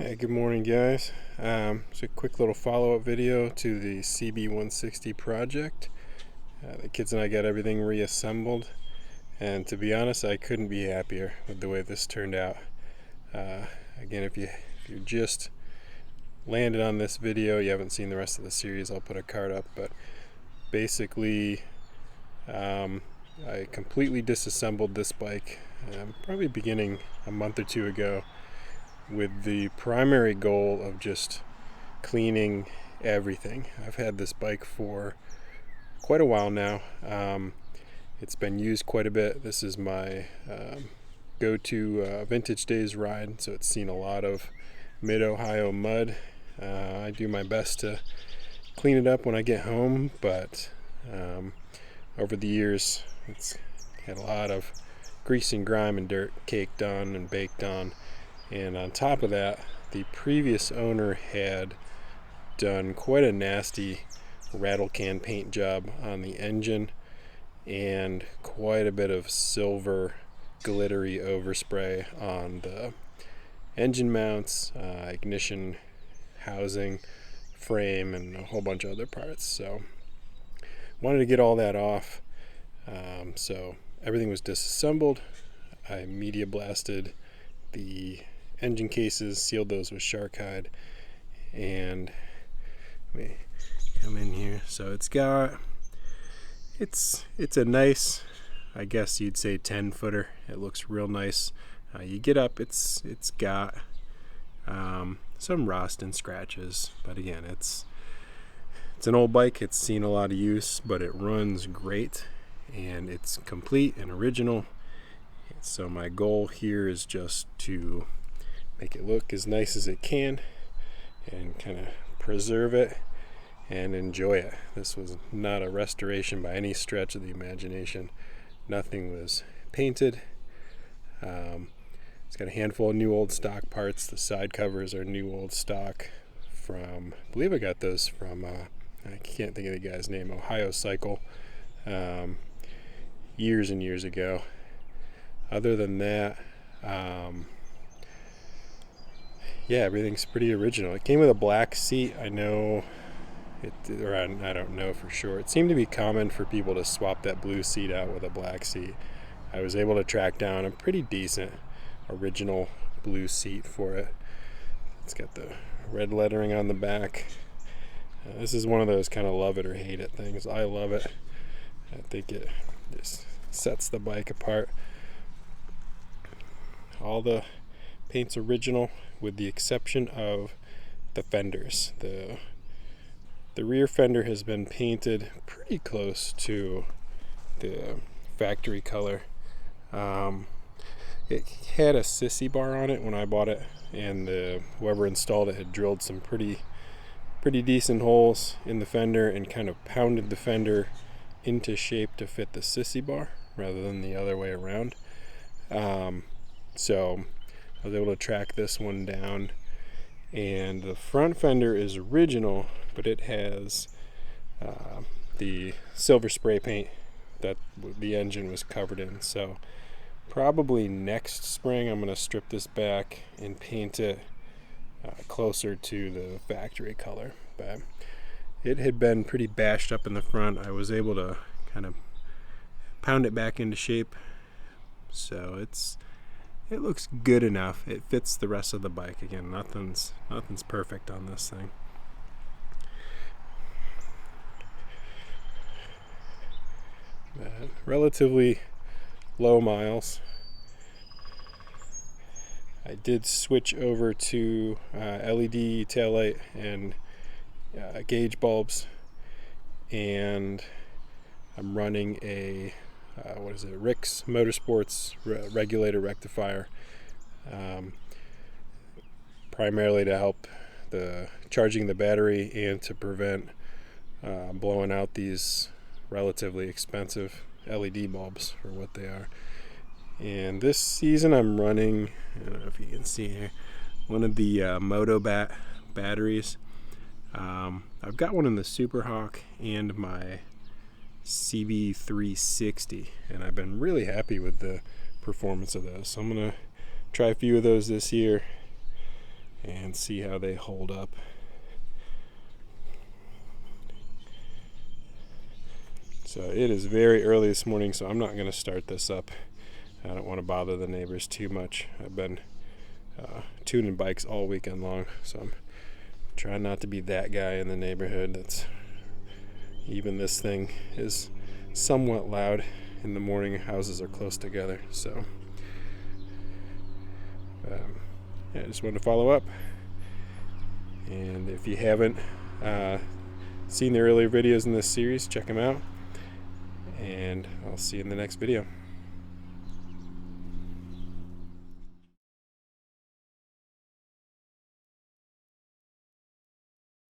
Hey, good morning, guys. It's a quick little follow-up video to the CB160 project. The kids and I got everything reassembled, and to be honest, I couldn't be happier with the way this turned out. Again, if you just landed on this video, you haven't seen the rest of the series, I'll put a card up, but basically I completely disassembled this bike probably beginning a month or two ago, with the primary goal of just cleaning everything. I've had this bike for quite a while now. It's been used quite a bit. This is my go-to vintage days ride, so it's seen a lot of mid-Ohio mud. I do my best to clean it up when I get home, but over the years it's had a lot of grease and grime and dirt caked on and baked on. And on top of that, the previous owner had done quite a nasty rattle can paint job on the engine and quite a bit of silver glittery overspray on the engine mounts, ignition housing, frame, and a whole bunch of other parts. So wanted to get all that off. So everything was disassembled. I media blasted the engine cases, sealed those with shark hide, and let me come in here. So it's a nice, I guess you'd say 10-footer. It looks real nice. You get up, it's got some rust and scratches, but again, it's an old bike. It's seen a lot of use, but it runs great and it's complete and original. So my goal here is just to make it look as nice as it can and kind of preserve it and enjoy it. This was not a restoration by any stretch of the imagination. Nothing was painted. It's got a handful of new old stock parts. The side covers are new old stock from, I believe I got those from, I can't think of the guy's name, Ohio Cycle, years and years ago. Other than that, yeah, everything's pretty original. It came with a black seat. I know it, or I don't know for sure. It seemed to be common for people to swap that blue seat out with a black seat. I was able to track down a pretty decent original blue seat for it. It's got the red lettering on the back. This is one of those kind of love it or hate it things. I love it. I think it just sets the bike apart. All the paint's original with the exception of the fenders. The rear fender has been painted pretty close to the factory color. It had a sissy bar on it when I bought it, and whoever installed it had drilled some pretty decent holes in the fender and kind of pounded the fender into shape to fit the sissy bar rather than the other way around. So I was able to track this one down, and the front fender is original, but it has the silver spray paint that the engine was covered in. So probably next spring I'm going to strip this back and paint it closer to the factory color. But it had been pretty bashed up in the front. I was able to kind of pound it back into shape, so it looks good enough. It fits the rest of the bike. Again, nothing's perfect on this thing. But relatively low miles. I did switch over to LED taillight and gauge bulbs, and I'm running a Rick's Motorsports regulator rectifier, primarily to help charging the battery and to prevent blowing out these relatively expensive LED bulbs for what they are. And this season I'm running, I don't know if you can see here, one of the Motobat batteries. I've got one in the Super Hawk and my CB360, and I've been really happy with the performance of those. So I'm going to try a few of those this year and see how they hold up. So it is very early this morning, so I'm not going to start this up. I don't want to bother the neighbors too much. I've been tuning bikes all weekend long, so I'm trying not to be that guy in the neighborhood that's, even this thing is somewhat loud in the morning. Houses are close together, so yeah, I just wanted to follow up. And if you haven't seen the earlier videos in this series, check them out, and I'll see you in the next video.